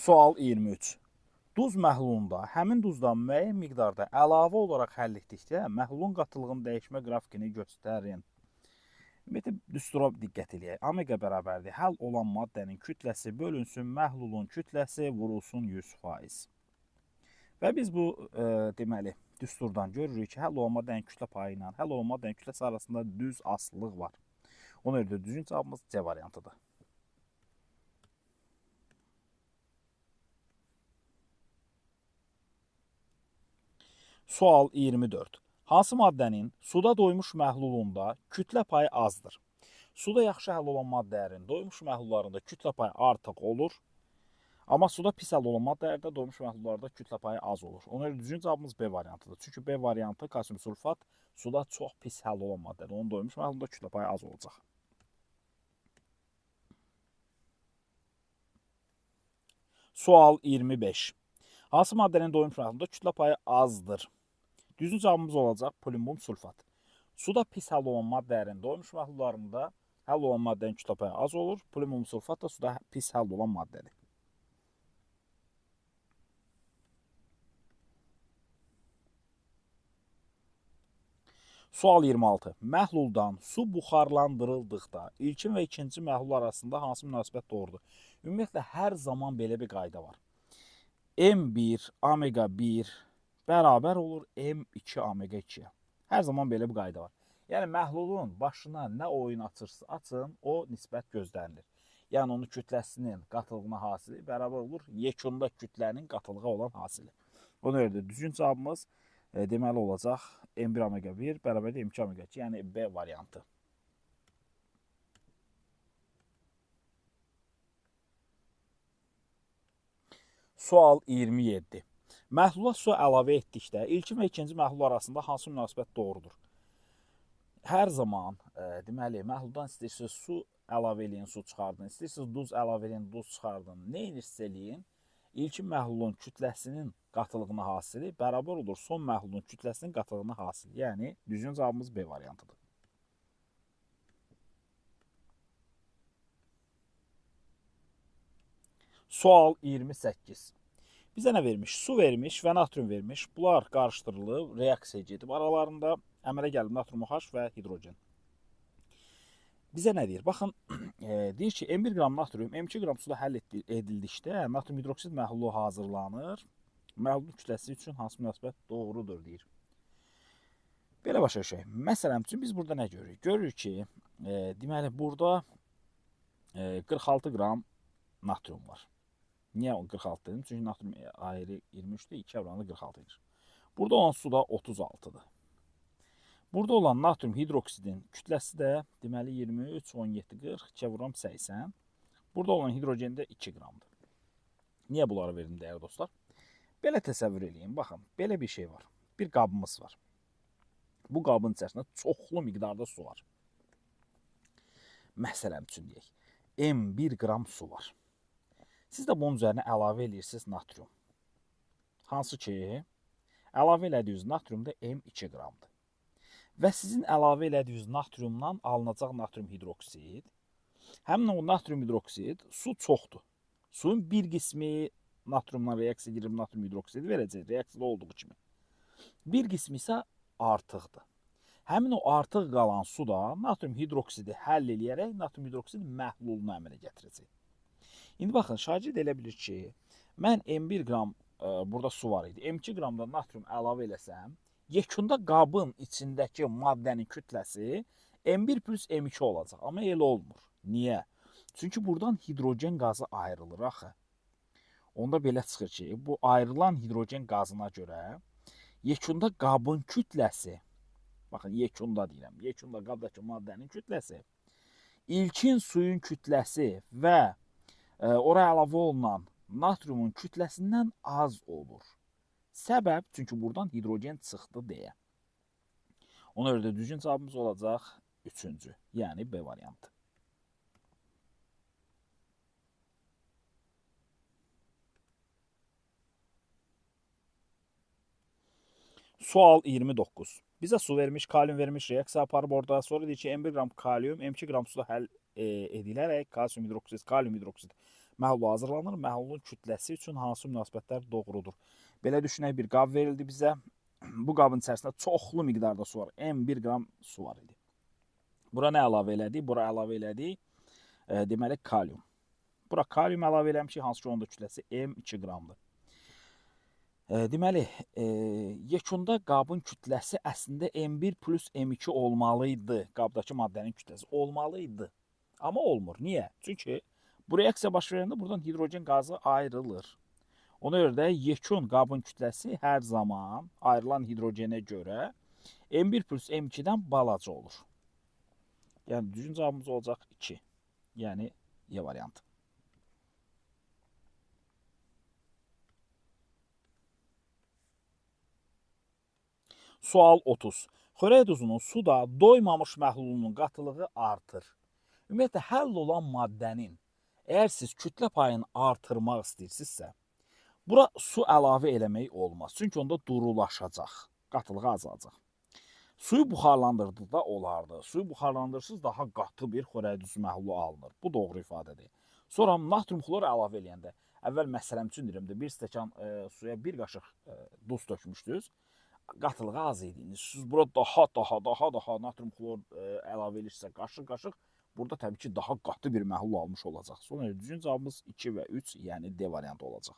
Sual 23. Duz məhlulunda həmin duzdan müəyyən miqdarda əlavə olaraq həll etdikdə məhlulun qatılığının dəyişmə qrafikini göstərin. Ümumiyyətlə, düstura diqqət edək. Omega bərabərdir. Həll olan maddənin kütləsi bölünsün məhlulun kütləsi vurulsun 100%. Və biz bu deməli düsturdan görürük ki, həll olan maddənin kütlə payı ilə həll olan maddənin kütləsi arasında düz asılılıq var. Ona görə də düzgün cavabımız C variantıdır. Sual 24. Hansı maddənin suda doymuş məhlulunda kütlə payı azdır? Suda yaxşı həll olan maddələrin doymuş məhlullarında kütlə payı artıq olur. Amma suda pis həll olan maddələrdə doymuş məhlullarda kütlə payı az olur. Ona görə düzgün cavabımız B variantıdır. Çünki B variantı kalsium sulfat suda çox pis həll olan maddədir. Onun doymuş məhlulunda kütlə payı az olacaq. Sual 25. Hansı maddənin doymuş məhlulunda kütlə payı azdır? Düzgün cavabımız olacaq polimbum sulfat. Suda pis həll olan maddələrin doymuş məhlullarında həll olan maddənin kütlə payı az olur. Polimbum sulfat da suda pis həll olan maddədir. Sual 26. Məhluldan su buxarlandırıldıqda ilkin və ikinci məhlul arasında hansı münasibət doğrudur? Ümumiyyətlə, hər zaman belə bir qayda var. M1, omega 1 bərabər olur M2 omega 2-yə. Hər zaman belə bir qayda var. Yəni, məhlulun başına nə oyun açırsa açın, o nisbət gözlənilir. Yəni, onun kütləsinin qatılığına hasili bərabər olur yekunda kütlənin qatılığa olan hasili. Ona görə də düzgün cavabımız deməli olacaq M1 omega 1 bərabər M2 omega 2, yəni B variantı. Sual 27. Məhlula su əlavə etdikdə ilkin və ikinci məhlul arasında hansı münasibət doğrudur? Hər zaman deməli məhluldan istəyirsiniz su əlavə eləyin, su çıxardın. İstəyirsiniz duz əlavə eləyin, duz çıxardın. Nə edirsə eləyin, ilkin məhlulun kütləsinin qatılığına hasili bərabər olur son məhlulun kütləsinin qatılığına hasili. Yəni düzgün cavabımız B variantıdır. Sual 28. Bizə nə vermiş? Su vermiş və natrium vermiş. Bunlar qarışdırılıb, reaksiya gedib. Aralarında əmələ gəlib natrium OH və hidrogen. Bizə nə deyir? Baxın, deyir ki, M1 qram natrium, M2 qram suda həll edildikdə natrium hidroksid məhlulu hazırlanır. Məhlulun kütləsi üçün hansı münasibət doğrudur, deyir. Belə başa düşək. Məsələn üçün biz burada nə görürük? Görürük ki, deməli, burada 46 qram natrium var. Niyə 46 dedim? Çünki natrium ayrı 23-dür, 2 oranı 46-dır. Burada olan su da 36-dır. Burada olan natrium hidroksidin kütləsi də deməli 23, 17, 40, 2 vuram 80. Burada olan hidrogen də 2 qramdır. Niyə bunları verdim dəyərli dostlar? Belə təsəvvür edin. Baxın, belə bir şey var. Bir qabımız var. Bu qabın içərisində çoxlu miqdarda su var. Məsələn üçün deyək, M1 qram su var. Siz də bunun üzərinə əlavə edirsiniz natrium. Hansı ki, əlavə elədiyiniz natrium da M2 qramdır. Və sizin əlavə elədiyiniz natriumdan alınacaq natrium hidroksid, həmin o natrium hidroksid su çoxdur. Suyun bir qismi natriumdan reaksiya girib natrium hidroksidi verəcək, reaksiyada olduğu kimi. Bir qismi isə artıqdır. Həmin o artıq qalan su da natrium hidroksidi həll eləyərək natrium hidroksidi məhlulunu əmələ gətirəcək. İndi baxın, şagird elə bilir ki, mən M1 qram burada su var idi. M2 qramda natrium əlavə eləsəm, yekunda qabın içindəki maddənin kütləsi M1 plus M2 olacaq. Amma elə olmur. Niyə? Çünki buradan hidrogen qazı ayrılır axı. Onda belə çıxır ki, bu ayrılan hidrogen qazına görə yekunda qabın kütləsi, baxın, yekunda deyirəm, yekunda qabdakı maddənin kütləsi, ilkin suyun kütləsi və ora əlavə olunan natriumun kütləsindən az olur. Səbəb, çünki buradan hidrogen çıxdı deyə. Ona görə də düzgün cavabımız olacaq 3-cü, yəni B variantı. Sual 29. Bizə su vermiş, kalium vermiş, reaksiya aparıb orada. Sonra deyir ki, M1 qram kalium, M2 qram suda həll edilərək kalsium hidroksid, kalium hidroksid məhlul hazırlanır. Məhlulun kütləsi üçün hansı münasibətlər doğrudur? Belə düşünək, bir qab verildi bizə. Bu qabın içərisində çoxlu miqdarda su var. M1 qram su var idi. Bura nə əlavə elədik? Bura əlavə elədik. Deməli, kalium. Bura kalium əlavə eləmişik, hansı ki, onun da kütləsi M2 qramdır. Deməli, yekunda qabın kütləsi əslində M1 plus M2 olmalıydı. Qabdakı maddənin kütləsi olmalıydı. Amma olmur. Niyə? Çünki bu reaksiya baş verəndə buradan hidrogen qazı ayrılır. Ona görə də yekun qabın kütləsi hər zaman ayrılan hidrogenə görə M1 plus M2-dən balaca olur. Yəni, düzgün cavabımız olacaq 2. Yəni, E variantı. Sual 30. Xörək duzunun suda doymamış məhlulunun qatılığı artır. Ümumiyyətlə, həll olan maddənin, əgər siz kütlə payını artırmaq istəyirsinizsə, bura su əlavə eləmək olmaz. Çünki onda durulaşacaq, qatılığı azalacaq. Suyu buxarlandırdıqda olardı. Suyu buxarlandırırsınız, daha qatı bir xörək duzu məhlulu alınır. Bu doğru ifadədir. Sonra natrium xlor əlavə eləyəndə, əvvəl məsələm üçün deyirəm də, bir stəkan suya bir qaşıq duz tökmüşdünüz. Qatılığı az idi. Siz bura daha natrium xlor əlavə edirsə qaşıq, burada təbii ki, daha qatı bir məhlul almış olacaq. Sonra düzgün cavabımız 2 və 3, yəni D variantı olacaq.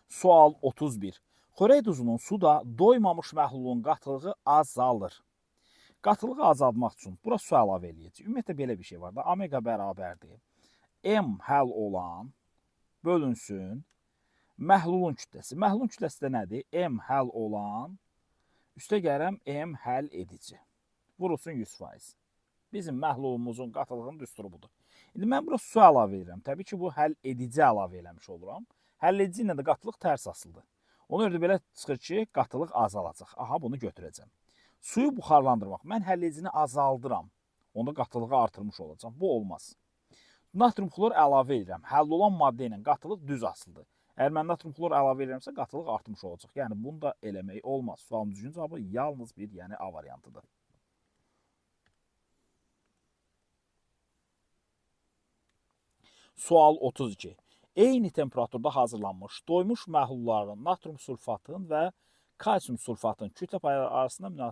Sual 31. Xörək duzunun suda doymamış məhlulun qatılığı azalır. Qatılığı azaltmaq üçün bura su əlavə eləyəcək. Ümumiyyətlə, belə bir şey var da, omega bərabərdir. M həll olan bölünsün məhlulun kütləsi. Məhlulun kütləsi də nədir? M həll olan üstə gəlirəm M həll edici. Vurulsun 100%. Bizim məhlulumuzun qatılığının düsturu budur. İndi mən bura su əlavə edirəm. Təbii ki, bu həll edici əlavə eləmiş oluram. Həll edici ilə də qatılıq tərs asıldı. Ona görə də belə çıxır ki, qatılıq azalacaq. Aha, bunu götürəcəm. Suyu buxarlandırmaq. Mən həll edicini azaldıram. Onda qatılığı artırmış olacam. Bu olmaz. Natrium xlor əlavə edirəm. Həll olan maddə ilə qatılıq düz asıldı. Əgər mən natrium xlor əlavə edirəmsə, qatılıq artmış olacaq. Yəni, bunu da eləmək olmaz. Sualın düzgün cavabı yalnız bir, yəni A variantıdır. Sual 32. Eyni temperaturda hazırlanmış doymuş məhlulların natrium sulfatın və kalsium sulfatın kütlə payları arasında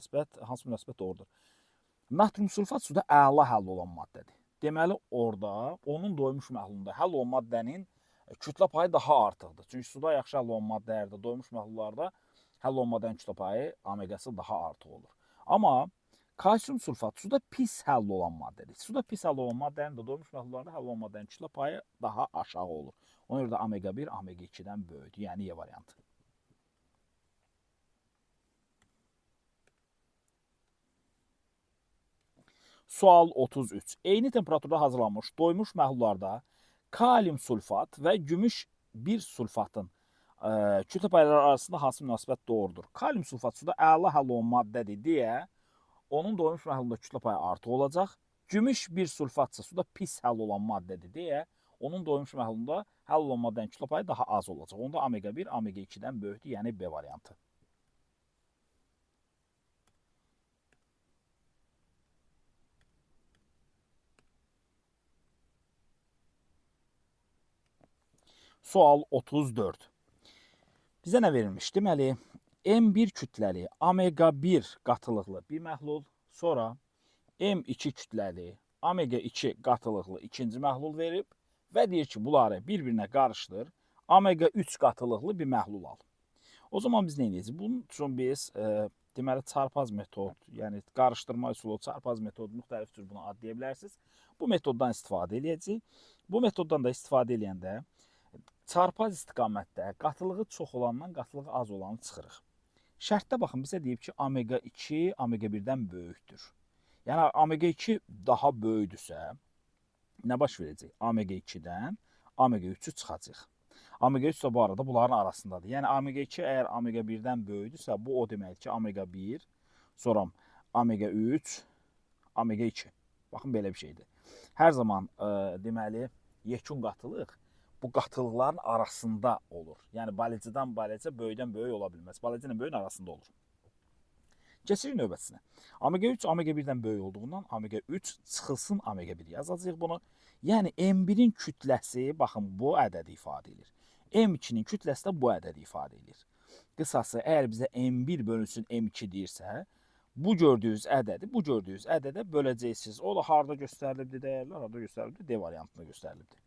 hansı münasibət doğrudur? Natrium sulfat suda əla həll olan maddədir. Deməli, orada onun doymuş məhlulunda həll olan maddənin kütlə payı daha artıqdır. Çünki suda yaxşı həll olan maddələrdə, doymuş məhlullarda həll olan maddənin kütlə payı, omegası daha artıq olur. Amma kalsium sulfat suda pis həll olan maddədir. Suda pis həll olan maddənin də doymuş məhlullarda həll olan maddənin kütlə payı daha aşağı olur. Ona görə də omega 1 omega 2-dən böyükdür. Yəni E variantı. Sual 33. Eyni temperaturda hazırlanmış doymuş məhlullarda kalium sulfat və gümüş bir sulfatın kütlə payları arasında hansı münasibət doğrudur? Kalium sulfat suda əla həll olan maddədir deyə onun doymuş məhlulunda kütlə payı artıq olacaq. Gümüş bir sulfatsa suda pis həll olan maddədir deyə onun doymuş məhlulunda həll olan maddənin kütlə payı daha az olacaq. Onda omega 1 omega 2-dən böyükdür, yəni B variantı. Sual 34. Bizə nə verilmiş? Deməli, M1 kütləli omega 1 qatılıqlı bir məhlul, sonra M2 kütləli omega 2 qatılıqlı ikinci məhlul verib və deyir ki, bunları bir-birinə qarışdır, omega 3 qatılıqlı bir məhlul al. O zaman biz nə edəcəyik? Bunun üçün biz deməli çarpaz metod, yəni qarışdırma üsulu, çarpaz metod, müxtəlif cür bunu adlaya bilərsiniz. Bu metoddan istifadə edəcəyik. Bu metoddan da istifadə edəndə çarpaz istiqamətdə qatılığı çox olandan qatılığı az olanı çıxırıq. Şərtdə baxın, bizə deyib ki, omega 2 omega 1-dən böyükdür. Yəni, omega 2 daha böyükdürsə, nə baş verəcək? Omega 2-dən omega 3-ü çıxacaq. Omega 3 də bu arada bunların arasındadır. Yəni, omega 2 əgər omega 1-dən böyükdürsə, bu o deməkdir ki, omega 1, sonra omega 3, omega 2. Baxın, belə bir şeydir. Hər zaman deməli, yekun qatılıq bu qatılıqların arasında olur. Yəni, balicidən balicə, böyükdən böyük ola bilməz. Balici ilə böyüyün arasında olur. Keçirik növbətisinə. Omega 3 omega 1-dən böyük olduğundan omega 3 çıxılsın omega 1 yazacağıq bunu. Yəni M1-in kütləsi, baxın, bu ədədi ifadə edir. M2-nin kütləsi də bu ədədi ifadə edir. Qısası, əgər bizə M1 bölünsün M2 deyirsə, bu gördüyünüz ədədə böləcəksiniz. O da harada göstərilibdir dəyərlər, harada göstərilibdir? D variantında göstərilibdir.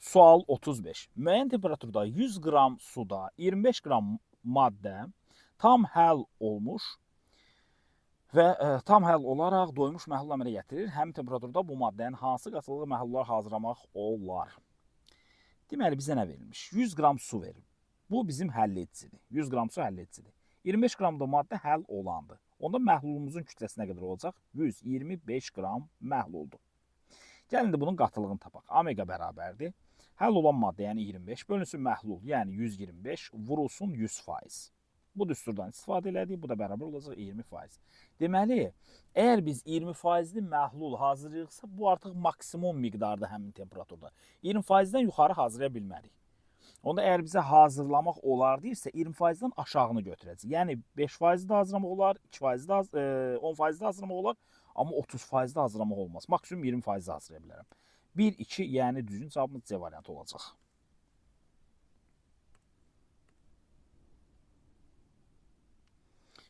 Sual 35. Müəyyən temperaturda 100 qram suda 25 qram maddə tam həll olmuş və tam həll olaraq doymuş məhlul əmələ gətirir. Həmin temperaturda bu maddənin hansı qatılığı məhlullar hazırlamaq olar? Deməli, bizə nə verilmiş? 100 qram su verir. Bu bizim həlledicidir. 100 qram su həlledicidir. 25 qram da maddə həll olandır. Onda məhlulumuzun kütləsi nə qədər olacaq? 125 qram məhluldur. Gəlin də bunun qatılığını tapaq. Omega bərabərdir. Həll olan maddə, yəni 25, bölünsün məhlul, yəni 125, vurulsun 100%. Bu düsturdan istifadə elədik, bu da bərabər olacaq 20%. Deməli, əgər biz 20%-li məhlul hazırlayırıqsa, bu artıq maksimum miqdarda həmin temperaturda. 20%-dən yuxarı hazırlaya bilmərik. Onda əgər bizə hazırlamaq olar deyirsə, 20%-dən aşağını götürəcək. Yəni 5% də hazırlamaq olar, 2% də 10% də hazırlamaq olar, amma 30% də hazırlamaq olmaz. Maksimum 20% də hazırlaya bilərəm. 1, 2, yəni düzgün cavabımız C variantı olacaq.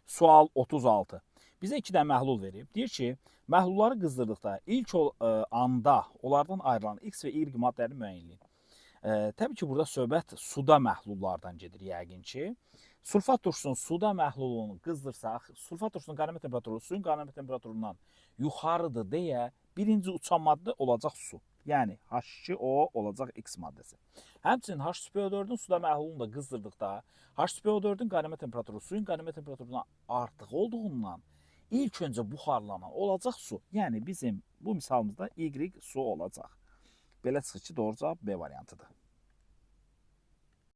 Sual 36. Bizə 2 dənə məhlul verib. Deyir ki, məhlulları qızdırdıqda ilk anda onlardan ayrılan X və Y maddələrini müəyyənləyin. Təbii ki, burada söhbət suda məhlullardan gedir yəqin ki. Sulfat turşusunun suda məhlulunu qızdırsaq, sulfat turşusunun qaynama temperaturu suyun qaynama temperaturundan yuxarıdır deyə birinci uçan maddə olacaq su. Yəni H2O olacaq X maddəsi. Həmçinin H2PO4-ün suda məhlulunu da qızdırdıqda H2PO4-ün qaynama temperaturu suyun qaynama temperaturundan artıq olduğundan ilk öncə buxarlanan olacaq su. Yəni bizim bu misalımızda Y su olacaq. Belə çıxır ki, doğru cavab B variantıdır.